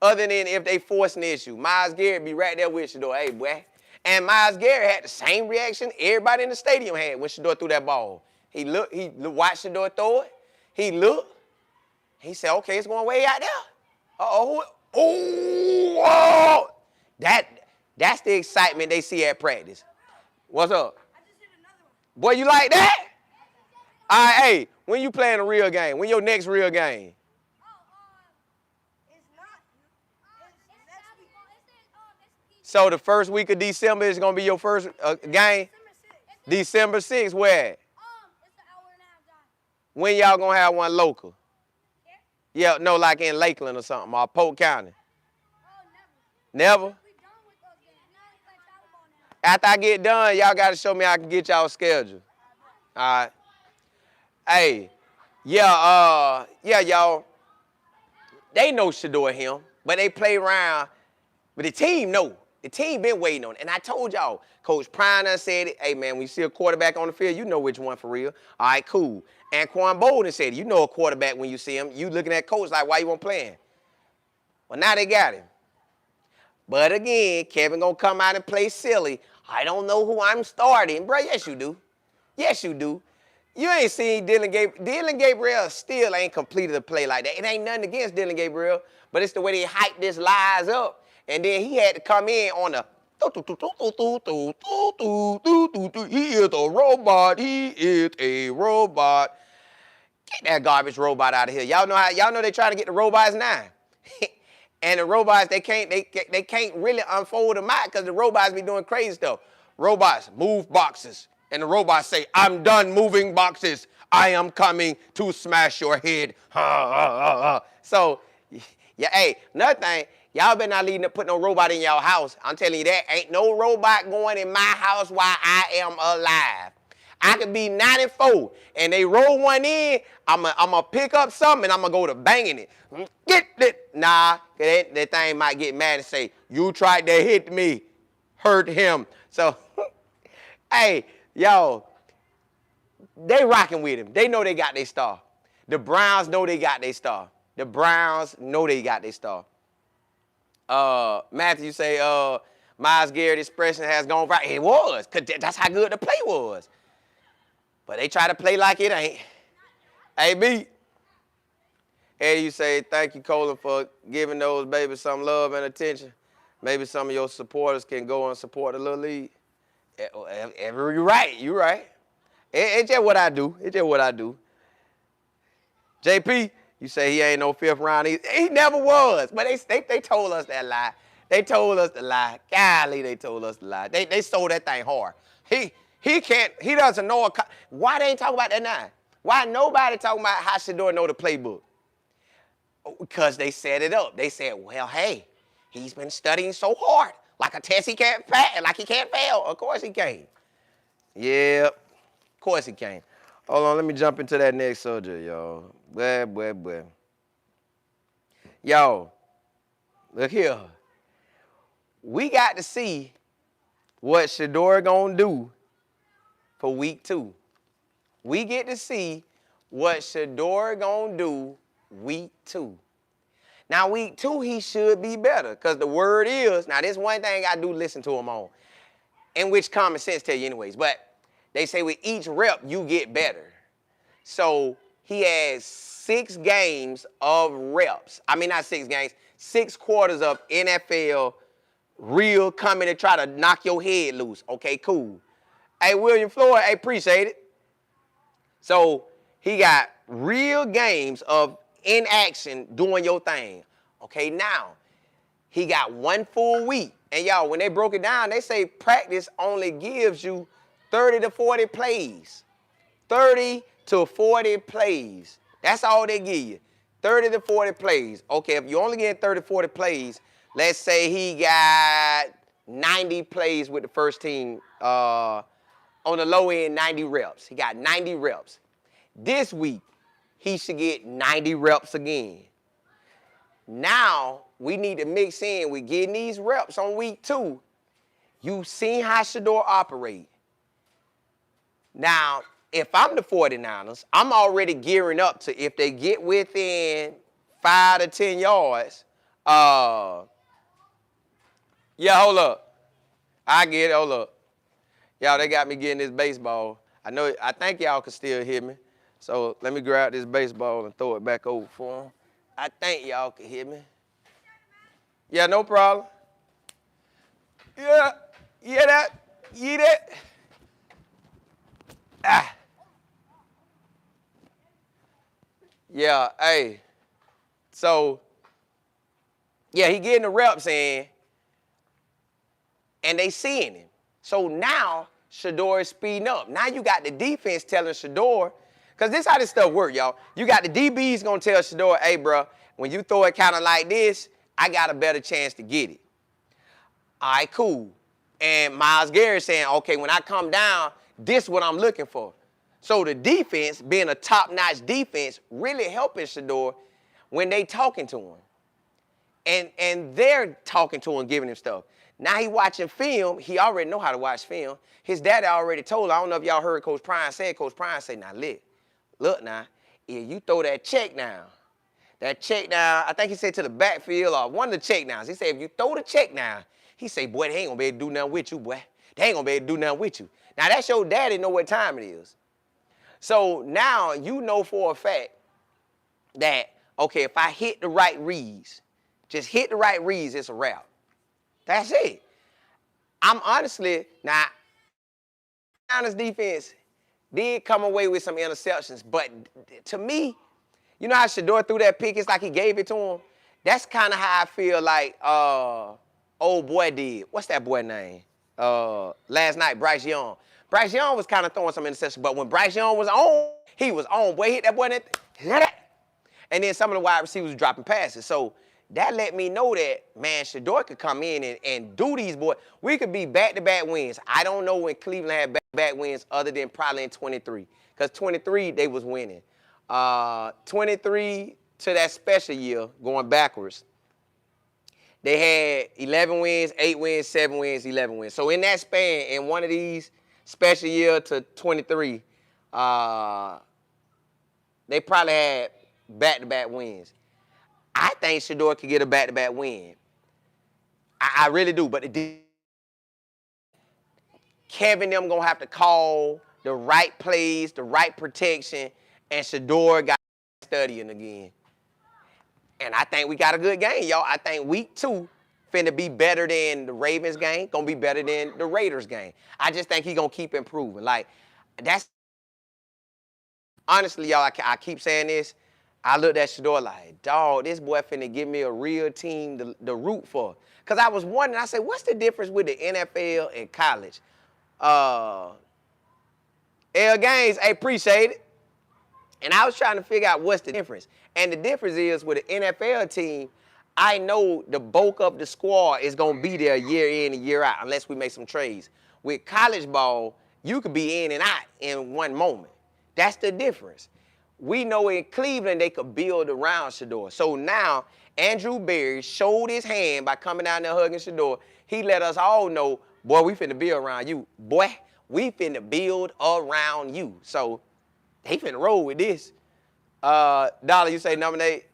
Other than if they force an issue. Myles Garrett be right there with Shador. Hey, boy. And Myles Garrett had the same reaction everybody in the stadium had when Shador threw that ball. He watched Shador throw it. He looked. He said, okay, it's going way out there. Oh. That's the excitement they see at practice. What's up? I just hit another one. Boy, you like that? All right, hey, when you playing a real game? When your next real game? So the first week of December is going to be your first game? December 6th, where? It's an hour and a half drive. When y'all going to have one local? Yeah, no, like in Lakeland or something, or Polk County? Never. Never? After I get done, y'all got to show me I can get y'all schedule. All right. Hey, yeah, y'all. They know Shador him, but they play around. But the team know. The team been waiting on it. And I told y'all, Coach Pryor said it. Hey, man, when you see a quarterback on the field, you know which one for real. All right, cool. And Quan Bolden said it. You know a quarterback when you see him. You looking at Coach like, why you won't play him? Well, now they got him. But again, Kevin going to come out and play silly. I don't know who I'm starting. Bro, yes, you do. Yes, you do. You ain't seen Dylan Gabriel. Dylan Gabriel still ain't completed a play like that. It ain't nothing against Dylan Gabriel, but it's the way they hype this lies up. And then he had to come in on the He is a robot. He is a robot. Get that garbage robot out of here. Y'all know they trying to get the robots now. And the robots, they can't really unfold them out because the robots be doing crazy stuff. Robots move boxes. And the robots say, I'm done moving boxes. I am coming to smash your head. So, yeah, hey, another thing, y'all better not put no robot in y'all house. I'm telling you that. Ain't no robot going in my house while I am alive. I could be 94 and they roll one in, I'm going to pick up something and I'm going to go to banging it. Get it. Nah, that thing might get mad and say, you tried to hit me, hurt him. So, hey, yo, they rocking with him. They know they got their star. The Browns know they got their star. The Browns know they got their star. Matthew say, Myles Garrett's expression has gone right. It was, because that's how good the play was. But they try to play like it ain't. AB. Eddie, you say, thank you, Colin, for giving those babies some love and attention. Maybe some of your supporters can go and support the little league. You're right. You're right. It's just what I do. It's just what I do. JP, you say he ain't no fifth round. He never was. But they told us that lie. They told us the lie. Golly, they told us the lie. They sold that thing hard. He doesn't know. Why they ain't talking about that now? Why nobody talking about how Shador know the playbook? Because they set it up. They said, well, hey, he's been studying so hard. Like a test he can't pass, like he can't fail. Of course he can. Yep. Of course he can. Hold on, let me jump into that next subject, y'all. Boy. Yo, look here. We got to see what Shador gonna do for week 2. We get to see what Shador gonna do week 2. Now, week 2, he should be better because the word is, now this one thing I do listen to him on, in which common sense tell you anyways, but they say with each rep, you get better. So he has 6 games of reps. I mean, not 6 games, 6 quarters of NFL real coming to try to knock your head loose. Okay, cool. Hey, William Floyd, I appreciate it. So he got real games of in action doing your thing. Okay, now he got 1 full week. And y'all, when they broke it down, they say practice only gives you 30 to 40 plays. 30 to 40 plays. That's all they give you. 30 to 40 plays. Okay, if you only get 30 to 40 plays, let's say he got 90 plays with the first team. On the low end, 90 reps. He got 90 reps. This week, he should get 90 reps again. Now, we need to mix in with getting these reps on week 2. You've seen how Shador operate. Now, if I'm the 49ers, I'm already gearing up to if they get within 5 to 10 yards. Yeah, hold up. I get it, hold up. Y'all, they got me getting this baseball. I think y'all can still hear me. So let me grab this baseball and throw it back over for them. I think y'all can hear me. Yeah, no problem. Yeah, that. Ah. Yeah, hey. So, yeah, he getting the reps in, and they seeing him. So now, Shador is speeding up. Now you got the defense telling Shador, because this how this stuff work, y'all. You got the DBs going to tell Shador, hey, bro, when you throw it kind of like this, I got a better chance to get it. All right, cool. And Myles Garrett saying, okay, when I come down, this is what I'm looking for. So the defense, being a top-notch defense, really helping Shador when they talking to him. And they're talking to him, giving him stuff. Now he watching film. He already know how to watch film. His daddy already told him. I don't know if y'all heard Coach Prime say. Coach Prime say, now look now, if you throw that check down, I think he said to the backfield or one of the check downs. He said, if you throw the check down, he say, boy, they ain't going to be able to do nothing with you, boy. They ain't going to be able to do nothing with you. Now, that's your daddy know what time it is. So now you know for a fact that, okay, if I hit the right reads, just hit the right reads, it's a wrap. That's it. I'm honestly, now, Niners defense did come away with some interceptions, but to me, you know how Shador threw that pick? It's like he gave it to him. That's kind of how I feel like old boy did. What's that boy name? Last night, Bryce Young. Bryce Young was kind of throwing some interceptions, but when Bryce Young was on, he was on. Boy, hit that boy in that. And then some of the wide receivers was dropping passes. So that let me know that, man, Shador could come in and do these boys. We could be back-to-back wins. I don't know when Cleveland had back-to-back wins other than probably in 23. Because 23, they was winning. 23 to that special year, going backwards, they had 11 wins, 8 wins, 7 wins, 11 wins. So in that span, in one of these special year to 23, they probably had back-to-back wins. I think Shador could get a back-to-back win. I really do. But Kevin them going to have to call the right plays, the right protection, and Shador got studying again. And I think we got a good game, y'all. I think week 2 finna be better than the Ravens game, gonna be better than the Raiders game. I just think he gonna keep improving. Like, that's, honestly, y'all, I keep saying this. I looked at Shador like, dog, this boy finna give me a real team to root for. Because I was wondering, I said, what's the difference with the NFL and college? L Gaines, I appreciate it. And I was trying to figure out what's the difference. And the difference is with the NFL team, I know the bulk of the squad is going to be there year in and year out unless we make some trades. With college ball, you could be in and out in one moment. That's the difference. We know in Cleveland they could build around Shador. So now Andrew Berry showed his hand by coming down there hugging Shador. He let us all know, boy, we finna build around you. Boy, we finna build around you. So they finna roll with this. Dollar, you say nominate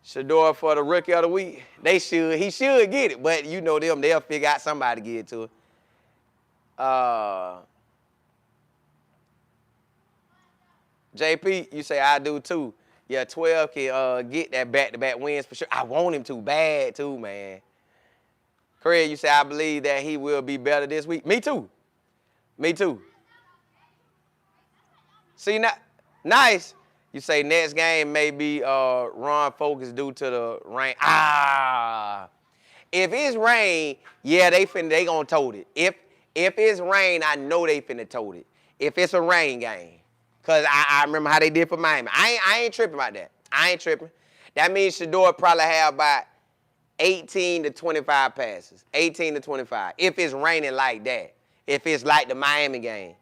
Shador for the Rookie of the Week? They should. He should get it, but you know them. They'll figure out somebody to get it to it. JP, you say I do too. Yeah, 12 can get that back-to-back wins for sure. I want him to bad too, man. Craig, you say I believe that he will be better this week. Me too. Me too. See, nice. You say next game may be run focus due to the rain. If it's rain, yeah, they gonna tote it. If it's rain, I know they finna tote it. If it's a rain game. Because I remember how they did for Miami. I ain't tripping about that. I ain't tripping. That means Shador probably have about 18 to 25 passes. 18 to 25. If it's raining like that. If it's like the Miami game.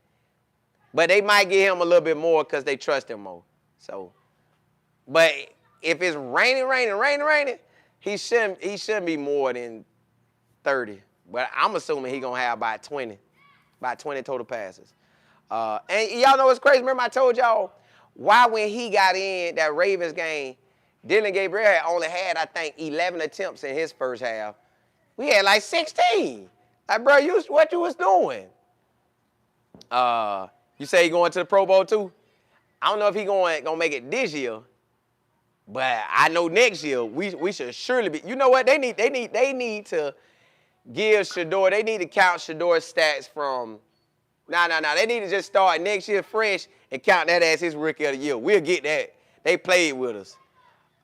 But they might give him a little bit more because they trust him more. So, but if it's raining, he shouldn't be more than 30. But I'm assuming he gonna have about 20 total passes. And y'all know what's crazy? Remember I told y'all why when he got in that Ravens game, Dylan Gabriel only had, I think, 11 attempts in his first half. We had like 16. Like, bro, what you was doing? You say he going to the Pro Bowl too? I don't know if he gonna make it this year, but I know next year we should surely be. You know what? They need to give Shador. They need to count Shador's stats from. No. They need to just start next year fresh and count that as his Rookie of the Year. We'll get that. They played with us.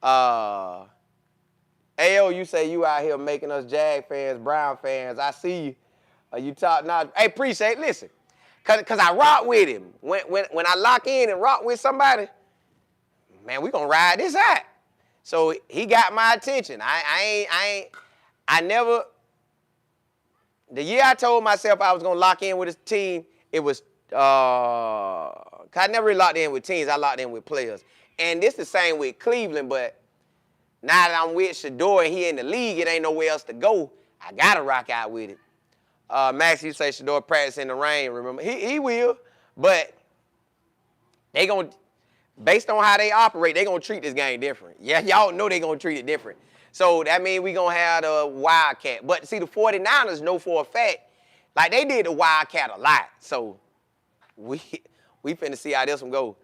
AO, you say you out here making us Jag fans, Brown fans. I see you. You talk now. Hey, appreciate it. Listen, cause I rock with him. When I lock in and rock with somebody, man, we gonna ride this out. So he got my attention. I never. The year I told myself I was gonna lock in with his team, it was I never really locked in with teams. I locked in with players. And this the same with Cleveland, but now that I'm with Shador and he in the league, it ain't nowhere else to go. I gotta rock out with it. Max, you say Shador practice in the rain. Remember, he will, but they gonna, based on how they operate, they gonna treat this game different. Yeah, y'all know they gonna treat it different. So that means we gonna have the Wildcat. But see, the 49ers know for a fact, like they did the Wildcat a lot. So we finna see how this one go.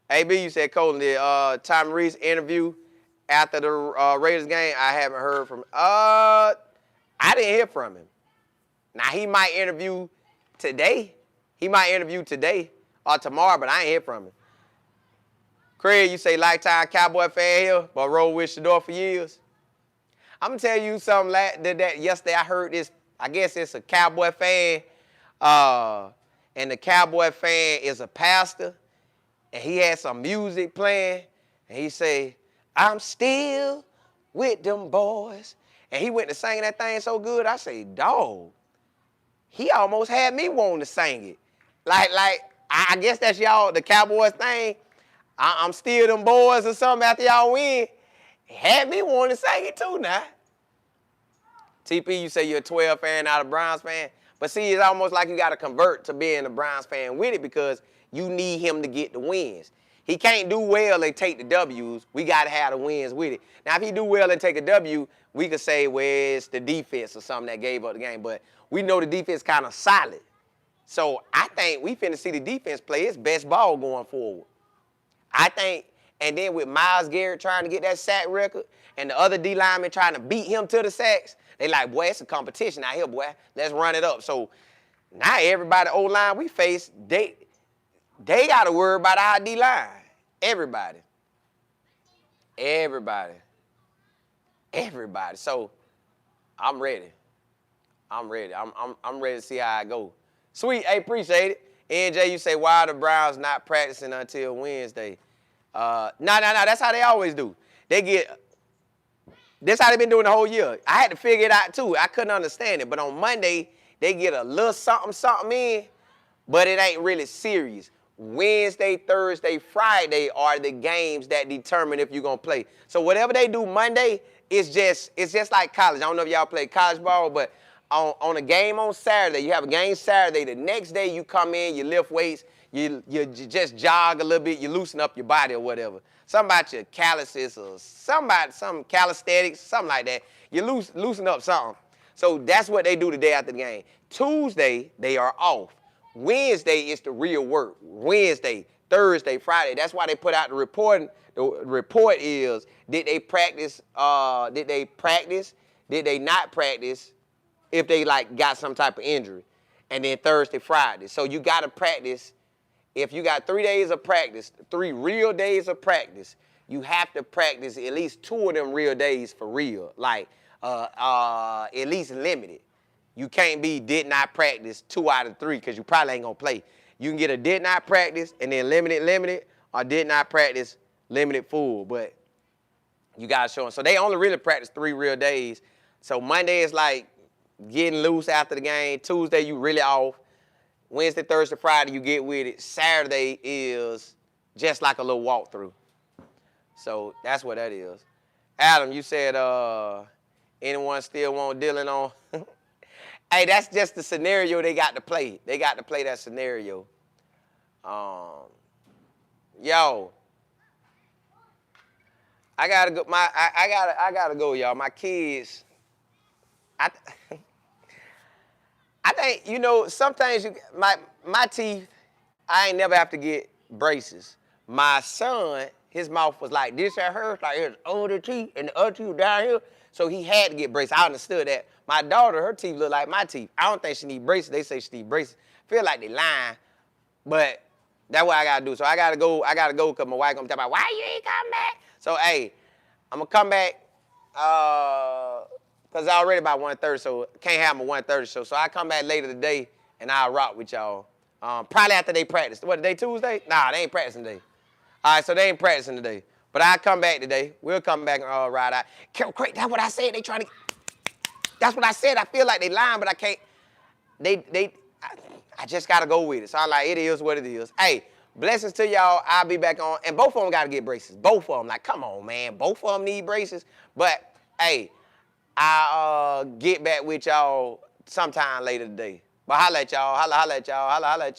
AB, you said Colin did Tom Reese interview after the Raiders game. I haven't heard from. I didn't hear from him. Now, he might interview today. He might interview today or tomorrow, but I ain't hear from him. Craig, you say lifetime Cowboy fan here, but roll with Shador for years. I'm going to tell you something that yesterday I heard this. I guess it's a Cowboy fan, and the Cowboy fan is a pastor, and he had some music playing, and he say, I'm still with them boys. And he went to sing that thing so good, I say, dog, he almost had me wanting to sing it. Like I guess that's y'all, the Cowboys thing. I'm still them boys or something after y'all win. Had me wanting to sing it too now. TP, you say you're a 12 fan, not a Browns fan. But see, it's almost like you got to convert to being a Browns fan with it because you need him to get the wins. He can't do well and take the W's. We got to have the wins with it. Now, if he do well and take a W, we could say, well, it's the defense or something that gave up the game. But we know the defense kind of solid. So I think we finna see the defense play its best ball going forward. I think, and then with Myles Garrett trying to get that sack record and the other D linemen trying to beat him to the sacks, they like, boy, it's a competition out here, boy. Let's run it up. So now everybody O-line we face, they got to worry about our D-line. Everybody. So I'm ready. I'm ready to see how I go. Sweet, hey, appreciate it. NJ, you say, why are the Browns not practicing until Wednesday? No, that's how they always do. That's how they've been doing the whole year. I had to figure it out, too. I couldn't understand it. But on Monday, they get a little something in, but it ain't really serious. Wednesday, Thursday, Friday are the games that determine if you're going to play. So whatever they do Monday, it's just like college. I don't know if y'all play college ball, but on a game on Saturday, you have a game Saturday. The next day you come in, you lift weights, you just jog a little bit, you loosen up your body or whatever. Something about your calluses or some calisthenics, something like that. You loosen up something. So that's what they do the day after the game. Tuesday, they are off. Wednesday is the real work. Wednesday, Thursday, Friday. That's why they put out the report. The report is, did they practice? Did they practice? Did they not practice? If they got some type of injury. And then Thursday, Friday. So you got to practice. If you got 3 days of practice, 3 real days of practice, you have to practice at least 2 of them real days for real. At least limited. You can't be did not practice 2 out of 3 because you probably ain't going to play. You can get a did not practice and then limited, or did not practice, limited full. But you got to show them. So they only really practice 3 real days. So Monday is like getting loose after the game. Tuesday, you really off. Wednesday, Thursday, Friday, you get with it. Saturday is just like a little walkthrough. So that's what that is. Adam, you said anyone still want Dylan on? Hey, that's just the scenario they got to play. They got to play that scenario. Yo, I gotta go. I gotta go, y'all. My kids. I think, sometimes my teeth, I ain't never have to get braces. My son, his mouth was like this at hers, like his older teeth, and the other teeth down here, so he had to get braces. I understood that. My daughter, her teeth look like my teeth. I don't think she need braces. They say she need braces. Feel like they lying, but that's what I gotta do. So I gotta go because my wife gonna tell me, why you ain't come back? So, hey, I'm gonna come back, because I already about 1:30, so can't have my 1:30 show. So I come back later today, and I'll rock with y'all. Probably after they practice. What, today Tuesday? Nah, they ain't practicing today. All right, so they ain't practicing today. But I'll come back today. We'll come back and ride out. Craig, that's what I said. They trying to... That's what I said. I feel like they lying, but I can't... I just got to go with it. So I'm like, it is what it is. Hey, blessings to y'all. I'll be back on. And both of them got to get braces. Both of them. Like, come on, man. Both of them need braces. But, hey... I'll get back with y'all sometime later today. But holla at y'all. Holla at y'all. Holla at y'all.